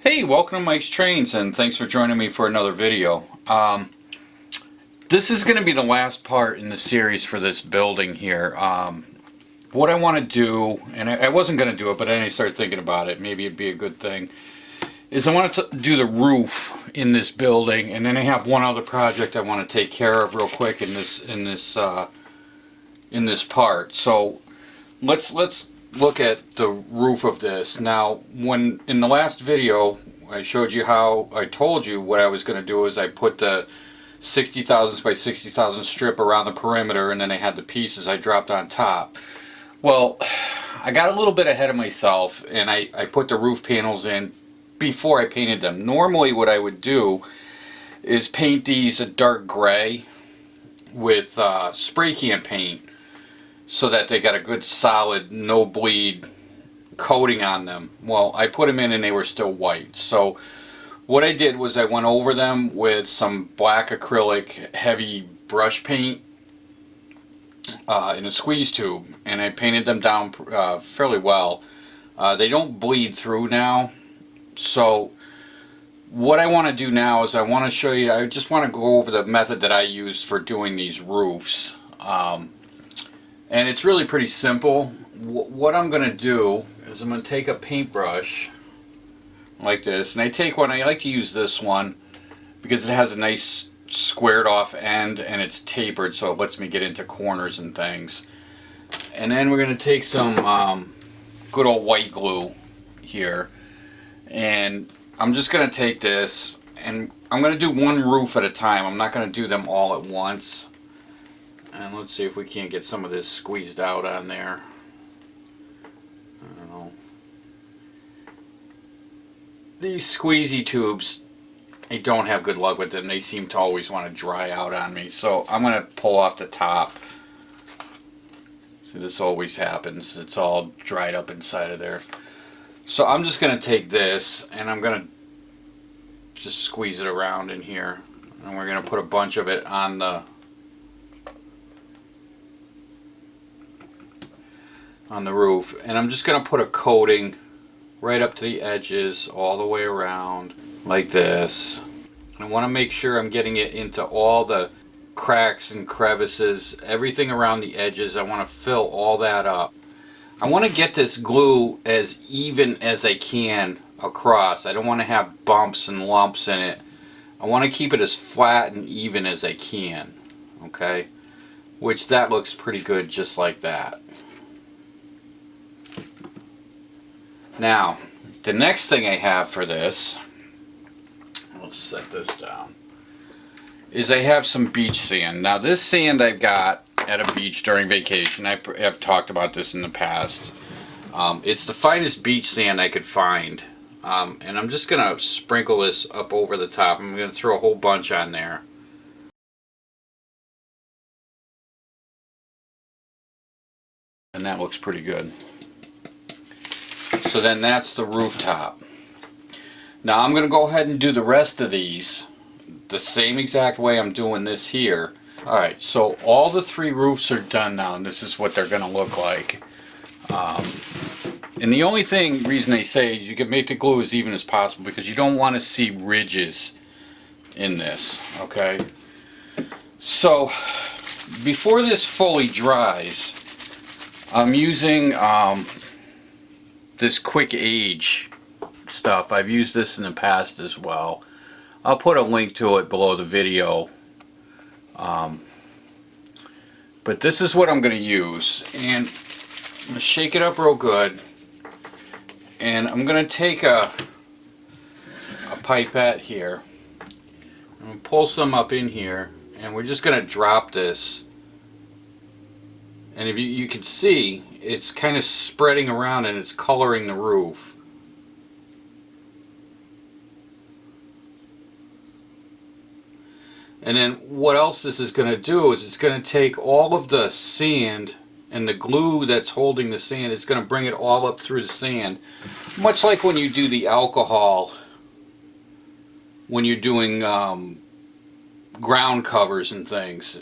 Hey, welcome to Mike's Trains, and thanks for joining me for another video. This is going to be the last part in the series for this building here. What I want to do, and I wasn't going to do it, but then I started thinking about it, maybe it'd be a good thing, is I want to do the roof in this building, and then I have one other project I want to take care of real quick in this part. So let's look at the roof of this. Now, when in the last video I showed you how I told you what I was going to do is I put the 60 thousandths by 60 thousandths strip around the perimeter, and then I had the pieces I dropped on top. Well, I got a little bit ahead of myself, and I put the roof panels in before I painted them. Normally what I would do is paint these a dark gray with spray can paint, so that they got a good solid no bleed coating on them. Well, I put them in and they were still white. So what I did was I went over them with some black acrylic heavy brush paint in a squeeze tube, and I painted them down fairly well. They don't bleed through now. So what I want to do now is I want to show you, I just want to go over the method that I used for doing these roofs. And it's really pretty simple. What I'm going to do is I'm going to take a paintbrush like this, and I like to use this one because it has a nice squared off end and it's tapered, so it lets me get into corners and things. And then we're going to take some good old white glue here, and I'm just going to take this and I'm going to do one roof at a time. I'm not going to do them all at once. And let's see if we can't get some of this squeezed out on there. I don't know. These squeezy tubes, I don't have good luck with them. They seem to always want to dry out on me. So I'm going to pull off the top. See, this always happens. It's all dried up inside of there. So I'm just going to take this and I'm going to just squeeze it around in here. And we're going to put a bunch of it on the roof, and I'm just going to put a coating right up to the edges all the way around like this. I want to make sure I'm getting it into all the cracks and crevices, everything around the edges. I want to fill all that up. I want to get this glue as even as I can across. I don't want to have bumps and lumps in it. I want to keep it as flat and even as I can, okay? Which that looks pretty good just like that. Now, the next thing I have for this, let's set this down, is I have some beach sand. Now, this sand I got at a beach during vacation. I've talked about this in the past. It's the finest beach sand I could find. And I'm just going to sprinkle this up over the top. I'm going to throw a whole bunch on there. And that looks pretty good. So then that's the rooftop. Now I'm going to go ahead and do the rest of these the same exact way I'm doing this here. Alright, so all the three roofs are done now, and this is what they're going to look like. And the only reason they say you can make the glue as even as possible, because you don't want to see ridges in this, okay? So before this fully dries, I'm using this quick age stuff. I've used this in the past as well. I'll put a link to it below the video. But this is what I'm going to use, and I'm going to shake it up real good, and I'm going to take a pipette here. I'm going to pull some up in here, and we're just going to drop this. And if you can see, it's kind of spreading around and it's coloring the roof. And then what else this is going to do is it's going to take all of the sand and the glue that's holding the sand, it's going to bring it all up through the sand. Much like when you do the alcohol, when you're doing ground covers and things.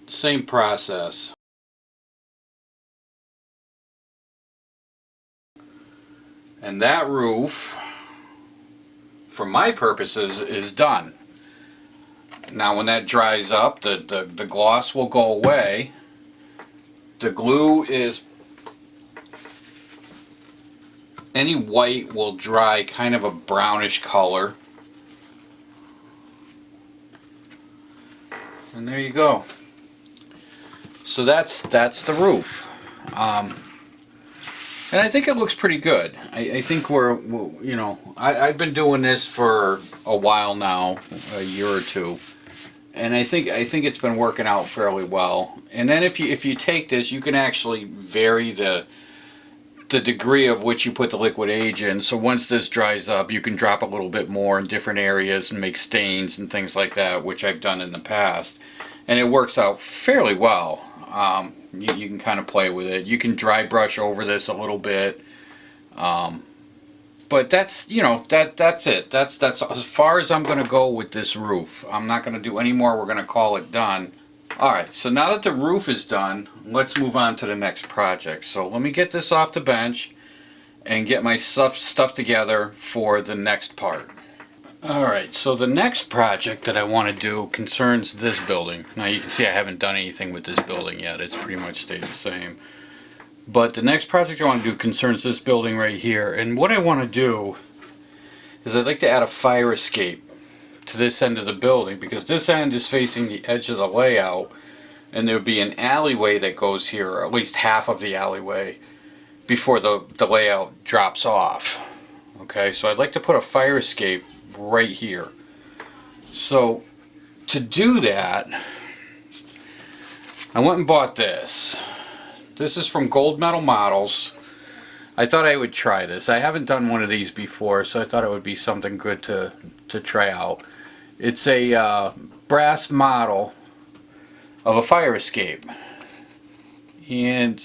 Same process. And that roof for my purposes, is done. Now when that dries up, the gloss will go away. The glue is, any white will dry kind of a brownish color. And there you go. So that's the roof. And I think it looks pretty good. I think you know, I've been doing this for a while now, a year or two, and I think it's been working out fairly well. And then if you take this, you can actually vary the degree of which you put the liquid age in. So once this dries up, you can drop a little bit more in different areas and make stains and things like that, which I've done in the past, and it works out fairly well. You can kind of play with it. You can dry brush over this a little bit, but that's, you know, that's it. That's as far as I'm going to go with this roof. I'm not going to do any more. We're going to call it done. Alright, so now that the roof is done, let's move on to the next project. So let me get this off the bench and get my stuff together for the next part. Alright, so the next project that I want to do concerns this building. Now you can see I haven't done anything with this building yet. It's pretty much stayed the same. But the next project I want to do concerns this building right here. And what I want to do is I'd like to add a fire escape to this end of the building, because this end is facing the edge of the layout, and there would be an alleyway that goes here, or at least half of the alleyway, before the layout drops off. Okay, so I'd like to put a fire escape right here. So to do that, I went and bought this. This is from Gold Medal Models. I thought I would try this. I haven't done one of these before, so I thought it would be something good to try out. It's a brass model of a fire escape. And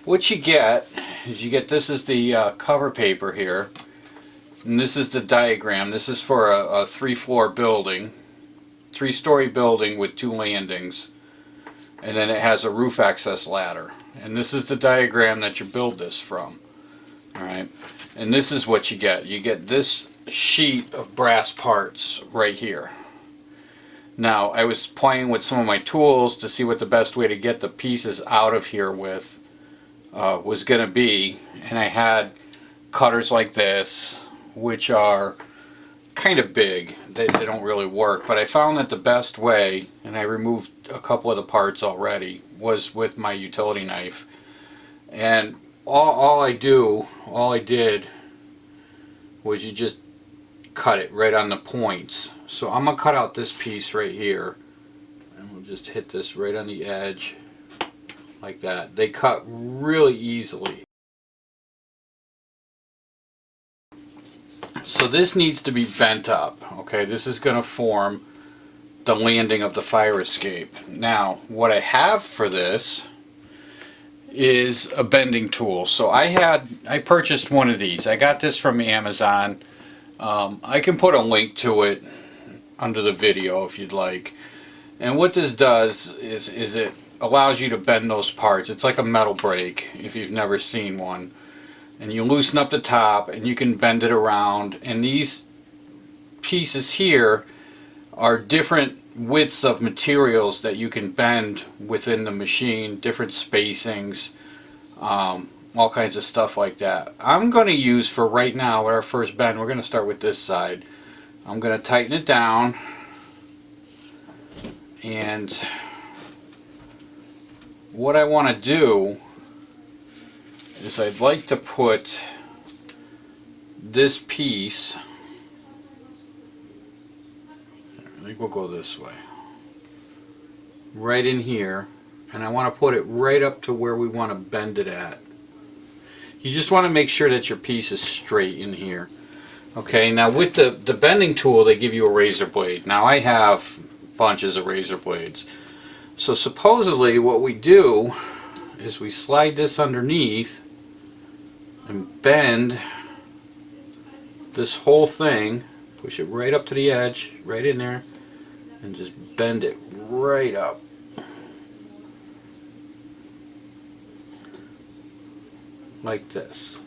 what you get is this is the cover paper here. And this is the diagram. This is for a three-story building with 2 landings. And then it has a roof access ladder. And this is the diagram that you build this from. Alright. And this is what you get. You get this sheet of brass parts right here. Now, I was playing with some of my tools to see what the best way to get the pieces out of here with was going to be. And I had cutters like this, which are kind of big. They don't really work. But I found that the best way, and I removed a couple of the parts already, was with my utility knife. And all I did was you just cut it right on the points. So I'm going to cut out this piece right here, and we'll just hit this right on the edge like that. They cut really easily. So this needs to be bent up. Okay, this is going to form the landing of the fire escape. Now, what I have for this is a bending tool. So I purchased one of these. I got this from Amazon. I can put a link to it under the video if you'd like. And what this does is it allows you to bend those parts. It's like a metal brake if you've never seen one. And you loosen up the top and you can bend it around. And these pieces here are different widths of materials that you can bend within the machine, different spacings, all kinds of stuff like that. I'm going to use, for right now, our first bend, we're going to start with this side. I'm going to tighten it down, and what I want to do is I'd like to put this piece, I think we'll go this way, right in here, and I want to put it right up to where we want to bend it at. You just want to make sure that your piece is straight in here. Okay, now with the bending tool, they give you a razor blade. Now I have bunches of razor blades. So supposedly what we do is we slide this underneath and bend this whole thing, push it right up to the edge, right in there, and just bend it right up. Like this.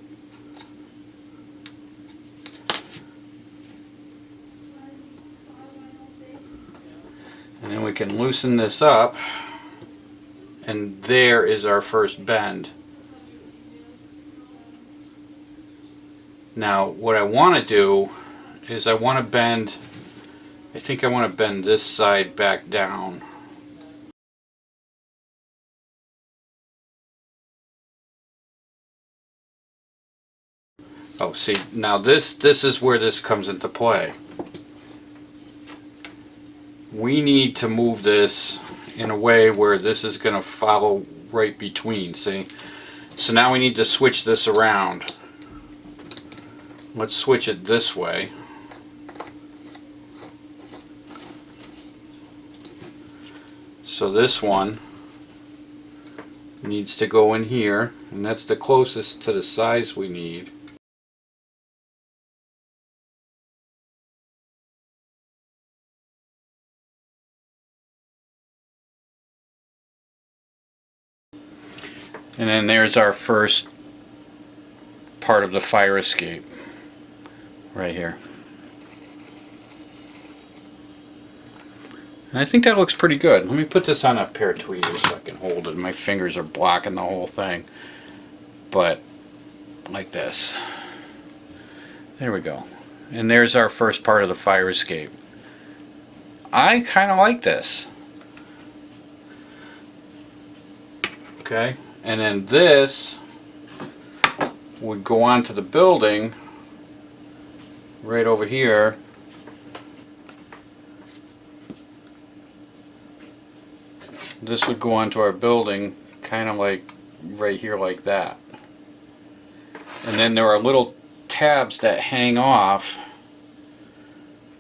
can loosen this up, and there is our first bend. Now what I want to do is I want to bend, I think I want to bend this side back down. Oh, see, now this is where this comes into play. We need to move this in a way where this is going to follow right between, see? So now we need to switch this around. Let's switch it this way. So this one needs to go in here, and that's the closest to the size we need. And then there's our first part of the fire escape right here. And I think that looks pretty good. Let me put this on a pair of tweezers so I can hold it. My fingers are blocking the whole thing. But like this. There we go. And there's our first part of the fire escape. I kind of like this. Okay. And then this would go onto the building right over here. This would go onto our building kind of like right here like that. And then there are little tabs that hang off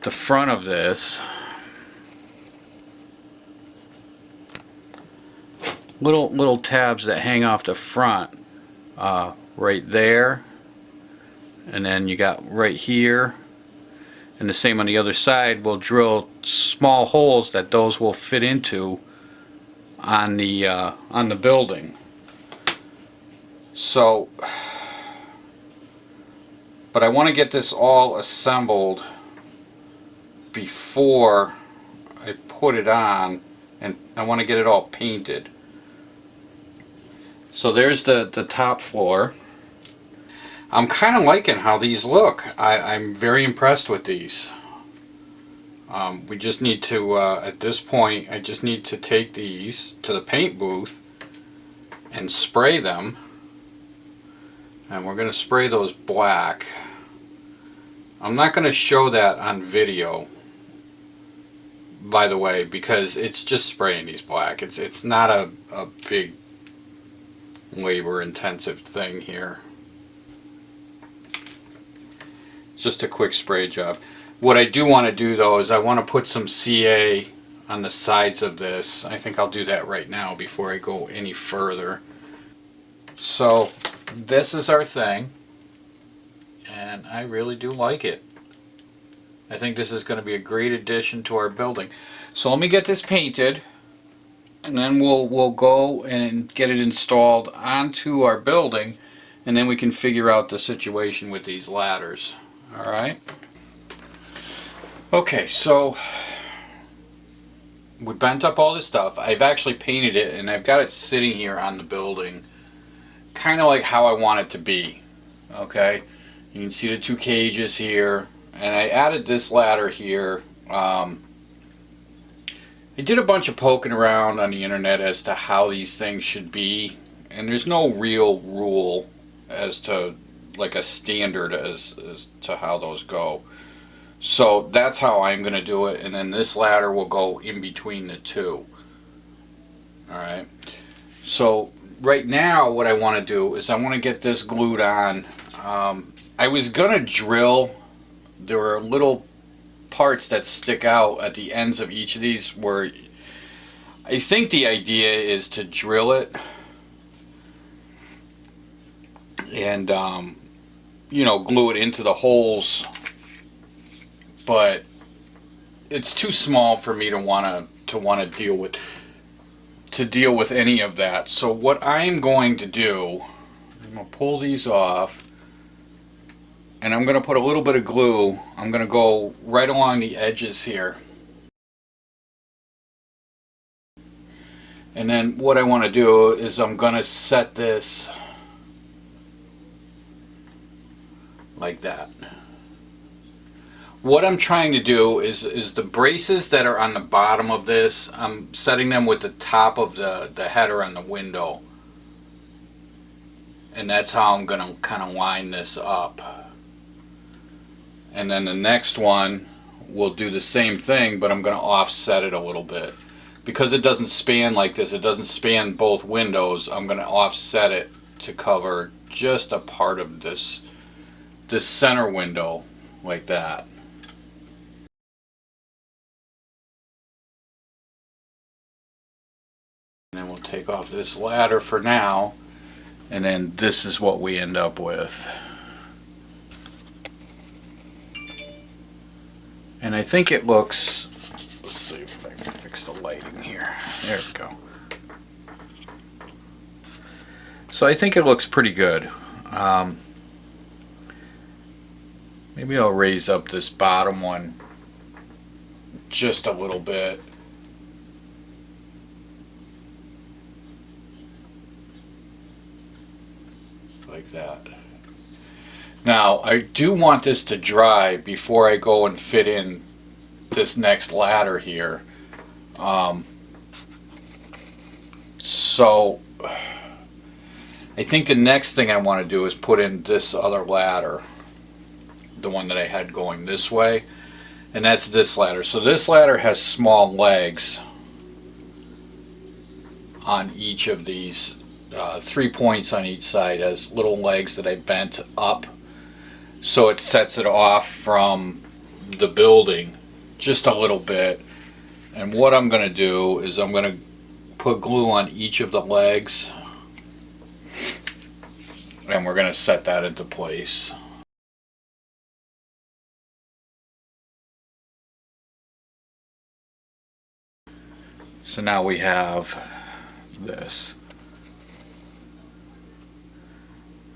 the front of this. Little tabs that hang off the front right there, and then you got right here, and the same on the other side. We'll drill small holes that those will fit into on the building. So, but I want to get this all assembled before I put it on, and I want to get it all painted. So there's the top floor. I'm kind of liking how these look. I'm very impressed with these. We just need to, at this point, I just need to take these to the paint booth and spray them. And we're going to spray those black. I'm not going to show that on video, by the way, because it's just spraying these black. It's not a big labor intensive thing here. It's just a quick spray job. What I do want to do though is I want to put some CA on the sides of this. I think I'll do that right now before I go any further. So this is our thing, and I really do like it. I think this is going to be a great addition to our building. So let me get this painted, and then we'll go and get it installed onto our building, and then we can figure out the situation with these ladders. Alright? Okay, so we bent up all this stuff. I've actually painted it, and I've got it sitting here on the building kind of like how I want it to be. Okay? You can see the two cages here, and I added this ladder here. I did a bunch of poking around on the internet as to how these things should be, and there's no real rule as to like a standard as to how those go. So that's how I'm going to do it, and then this ladder will go in between the two. Alright, so right now what I want to do is I want to get this glued on. I was going to drill. There are little parts that stick out at the ends of each of these where I think the idea is to drill it and you know, glue it into the holes, but it's too small for me to want to deal with any of that. So what I'm going to do, I'm going to pull these off, and I'm going to put a little bit of glue. I'm going to go right along the edges here. And then what I want to do is I'm going to set this like that. What I'm trying to do is the braces that are on the bottom of this, I'm setting them with the top of the header on the window. And that's how I'm going to kind of line this up. And then the next one will do the same thing, but I'm going to offset it a little bit. Because it doesn't span like this, it doesn't span both windows, I'm going to offset it to cover just a part of this center window like that. And then we'll take off this ladder for now, and then this is what we end up with. And I think it looks, let's see if I can fix the lighting here. There we go. So I think it looks pretty good. Maybe I'll raise up this bottom one just a little bit. Like that. Now, I do want this to dry before I go and fit in this next ladder here. So, I think the next thing I want to do is put in this other ladder. The one that I had going this way. And that's this ladder. So this ladder has small legs on each of these. 3 points on each side as little legs that I bent up. So it sets it off from the building just a little bit. And what I'm going to do is I'm going to put glue on each of the legs. And we're going to set that into place. So now we have this.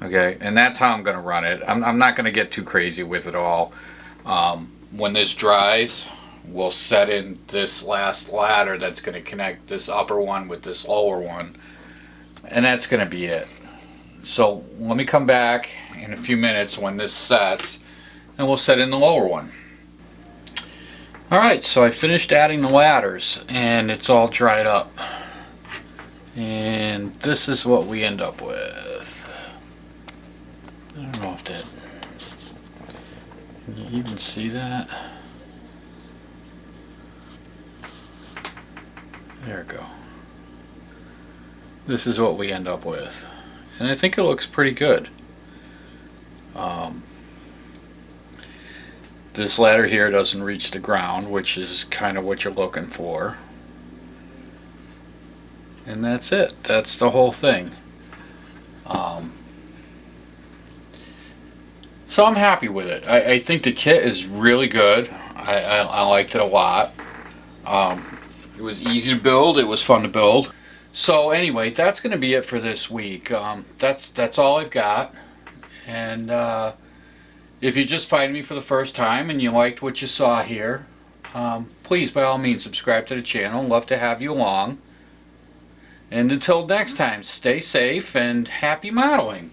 Okay, and that's how I'm going to run it. I'm not going to get too crazy with it all. When this dries, we'll set in this last ladder that's going to connect this upper one with this lower one. And that's going to be it. So let me come back in a few minutes when this sets, and we'll set in the lower one. Alright, so I finished adding the ladders, and it's all dried up. And this is what we end up with. I don't know if that, can you even see that? There we go. This is what we end up with. And I think it looks pretty good. This ladder here doesn't reach the ground, which is kind of what you're looking for. And that's it. That's the whole thing. So I'm happy with it. I think the kit is really good. I liked it a lot. It was easy to build. It was fun to build. So anyway, that's going to be it for this week. That's all I've got. And if you just find me for the first time and you liked what you saw here, please by all means subscribe to the channel. Love to have you along. And until next time, stay safe and happy modeling.